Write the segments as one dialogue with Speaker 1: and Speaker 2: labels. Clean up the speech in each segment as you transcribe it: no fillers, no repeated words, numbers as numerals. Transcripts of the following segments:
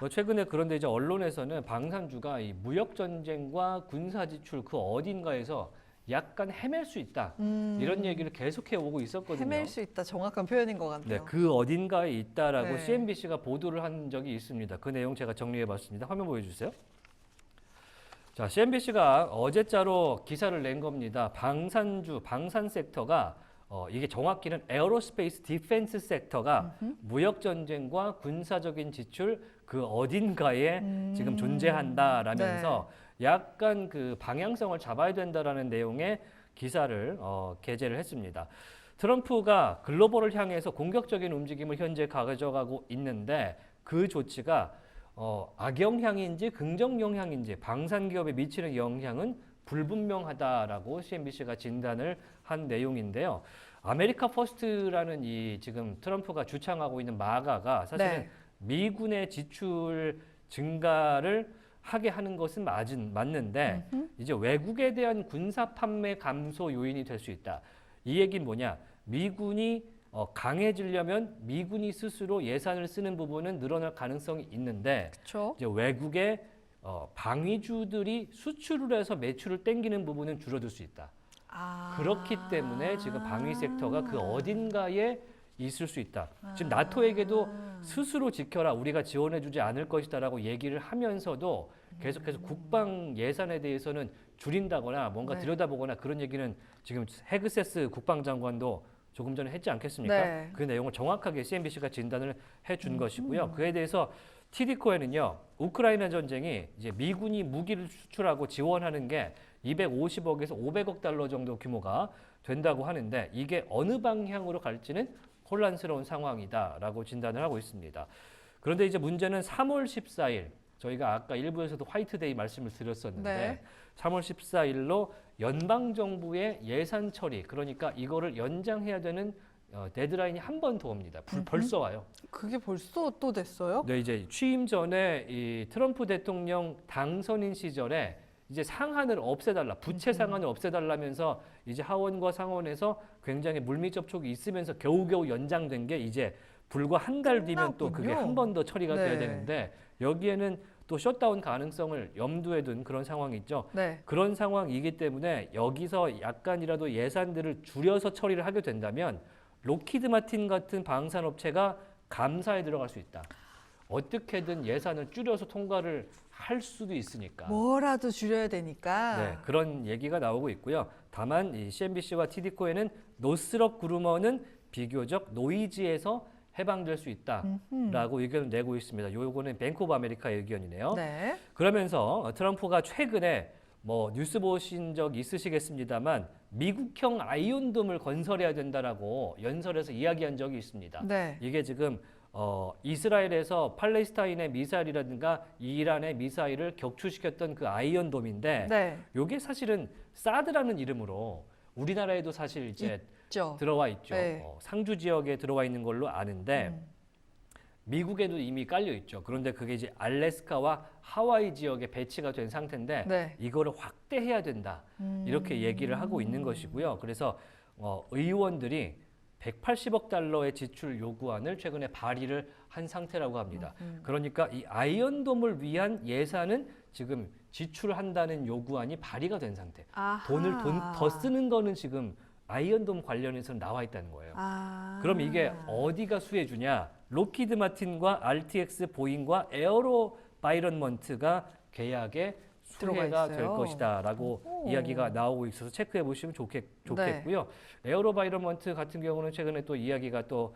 Speaker 1: 최근에 그런데 이제 언론에서는 방산주가 이 무역 전쟁과 군사 지출 그 어딘가에서 약간 헤맬 수 있다. 이런 얘기를 계속해 오고 있었거든요.
Speaker 2: 헤맬 수 있다. 정확한 표현인 것 같네요.
Speaker 1: 네, 그 어딘가에 있다라고
Speaker 2: 네.
Speaker 1: CNBC가 보도를 한 적이 있습니다. 그 내용 제가 정리해 봤습니다. 화면 보여주세요. 자, CNBC가 어제자로 기사를 낸 겁니다. 방산주, 방산 섹터가 이게 정확히는 에어로스페이스 디펜스 섹터가 무역 전쟁과 군사적인 지출 그 어딘가에 지금 존재한다라면서 약간 그 방향성을 잡아야 된다라는 내용의 기사를 게재를 했습니다. 트럼프가 글로벌을 향해서 공격적인 움직임을 현재 가져가고 있는데 그 조치가 악영향인지 긍정 영향인지 방산 기업에 미치는 영향은 불분명하다라고 CNBC가 진단을 한 내용인데요. 아메리카 퍼스트라는 이 지금 트럼프가 주창하고 있는 마가가 사실은 미군의 지출 증가를 하게 하는 것은 맞는데 이제 외국에 대한 군사 판매 감소 요인이 될 수 있다. 이 얘기는 뭐냐? 미군이 강해지려면 미군이 스스로 예산을 쓰는 부분은 늘어날 가능성이 있는데 이제 외국의 방위주들이 수출을 해서 매출을 땡기는 부분은 줄어들 수 있다. 그렇기 때문에 지금 방위 섹터가 그 어딘가에 있을 수 있다. 지금 나토에게도 스스로 지켜라, 우리가 지원해주지 않을 것이다라고 얘기를 하면서도 계속해서 국방 예산에 대해서는 줄인다거나 뭔가 들여다보거나 그런 얘기는 지금 헤그세스 국방장관도 조금 전에 했지 않겠습니까? 그 내용을 정확하게 CNBC가 진단을 해준 것이고요. 그에 대해서 TD 코엔은요, 우크라이나 전쟁이 이제 미군이 무기를 수출하고 지원하는 게 250억에서 500억 달러 정도 규모가 된다고 하는데 이게 어느 방향으로 갈지는 혼란스러운 상황이다라고 진단을 하고 있습니다. 그런데 이제 문제는 3월 14일 저희가 아까 일부에서도 화이트데이 말씀을 드렸었는데 3월 14일로 연방정부의 예산 처리, 그러니까 이거를 연장해야 되는 데드라인이 한 번 더 옵니다. 벌써 와요.
Speaker 2: 그게 벌써 또 됐어요?
Speaker 1: 네, 이제 취임 전에 이 트럼프 대통령 당선인 시절에 이제 상한을 없애달라, 부채 상한을 없애달라면서 이제 하원과 상원에서 굉장히 물밑 접촉이 있으면서 겨우겨우 연장된 게 이제 불과 한 달 뒤면 또 그게 한 번 더 처리가 돼야 되는데 여기에는 또 셧다운 가능성을 염두에 둔 그런 상황이 있죠. 그런 상황이기 때문에 여기서 약간이라도 예산들을 줄여서 처리를 하게 된다면 록히드 마틴 같은 방산업체가 감사에 들어갈 수 있다. 어떻게든 예산을 줄여서 통과를 할 수도 있으니까.
Speaker 2: 뭐라도 줄여야 되니까.
Speaker 1: 네, 그런 얘기가 나오고 있고요. 다만 이 CNBC와 TD 코엔은 노스럽 그루머는 비교적 노이즈에서 해방될 수 있다라고 의견을 내고 있습니다. 요거는 뱅크 오브 아메리카의 의견이네요. 그러면서 트럼프가 최근에 뭐 뉴스 보신 적 있으시겠습니다만 미국형 아이온돔을 건설해야 된다라고 연설에서 이야기한 적이 있습니다. 이게 지금 이스라엘에서 팔레스타인의 미사일이라든가 이란의 미사일을 격추시켰던 그 아이언돔인데 이게 사실은 사드라는 이름으로 우리나라에도 사실 이제 들어와 있죠. 상주 지역에 들어와 있는 걸로 아는데 미국에도 이미 깔려 있죠. 그런데 그게 이제 알래스카와 하와이 지역에 배치가 된 상태인데 이거를 확대해야 된다. 이렇게 얘기를 하고 있는 것이고요. 그래서 의원들이 180억 달러의 지출 요구안을 최근에 발의를 한 상태라고 합니다. 그러니까 이 아이언돔을 위한 예산은 지금 지출한다는 요구안이 발의가 된 상태. 돈을 더 쓰는 거는 지금 아이언돔 관련해서는 나와 있다는 거예요. 그럼 이게 어디가 수혜주냐? 록히드 마틴과 RTX 보잉과 에어로바이런먼트가 계약에 수혜가 될 것이다라고 이야기가 나오고 있어서 체크해 보시면 좋겠고요. 에어로바이런먼트 같은 경우는 최근에 또 이야기가 또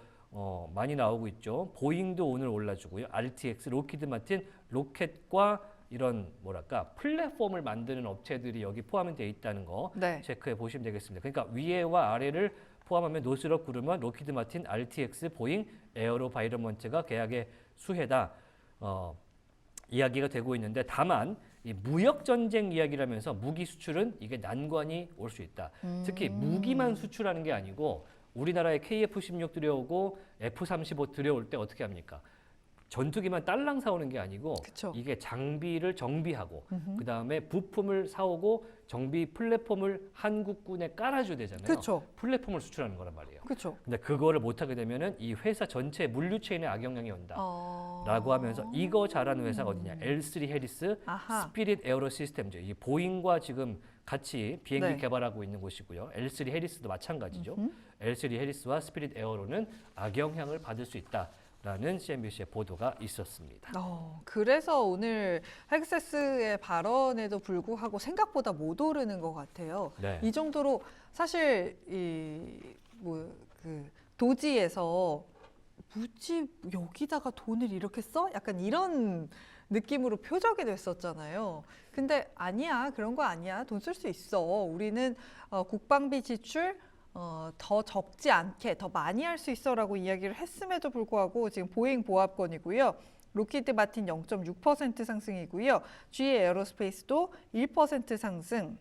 Speaker 1: 많이 나오고 있죠. 보잉도 오늘 올라주고요. RTX, 록히드 마틴, 로켓과 이런 뭐랄까 플랫폼을 만드는 업체들이 여기 포함이 되어 있다는 거 체크해 보시면 되겠습니다. 그러니까 위에와 아래를 포함하면 노스럽 그루먼, 록히드 마틴, RTX, 보잉, 에어로바이런먼트가 계약의 수혜다 이야기가 되고 있는데 다만 이 무역 전쟁 이야기라면서 무기 수출은 이게 난관이 올 수 있다. 특히 무기만 수출하는 게 아니고 우리나라에 KF-16 들여오고 F-35 들여올 때 어떻게 합니까? 전투기만 딸랑 사오는 게 아니고
Speaker 2: 그쵸.
Speaker 1: 이게 장비를 정비하고
Speaker 2: 음흠.
Speaker 1: 그 다음에 부품을 사오고 정비 플랫폼을 한국군에 깔아줘야 되잖아요.
Speaker 2: 그쵸.
Speaker 1: 플랫폼을 수출하는 거란 말이에요.
Speaker 2: 그쵸.
Speaker 1: 근데 그거를 못하게 되면은 이 회사 전체 물류 체인에 악영향이 온다. 라고 하면서 이거 잘하는 회사가 어디냐? L3 해리스,
Speaker 2: 아하.
Speaker 1: 스피릿 에어로 시스템즈. 이 보잉과 지금 같이 비행기
Speaker 2: 네.
Speaker 1: 개발하고 있는 곳이고요. L3 해리스도 마찬가지죠.
Speaker 2: 음흠.
Speaker 1: L3 해리스와 스피릿 에어로는 악영향을 받을 수 있다라는 CNBC의 보도가 있었습니다.
Speaker 2: 그래서 오늘 헥세스의 발언에도 불구하고 생각보다 못 오르는 것 같아요.
Speaker 1: 네.
Speaker 2: 이 정도로 사실 도지에서 뭐지 여기다가 돈을 이렇게 써? 약간 이런 느낌으로 표적이 됐었잖아요. 근데 아니야, 그런 거 아니야. 돈 쓸 수 있어. 우리는 국방비 지출 더 적지 않게 더 많이 할 수 있어라고 이야기를 했음에도 불구하고 지금 보잉 보합권이고요. 로키드 마틴 0.6% 상승이고요. GE 에어로스페이스도 1% 상승.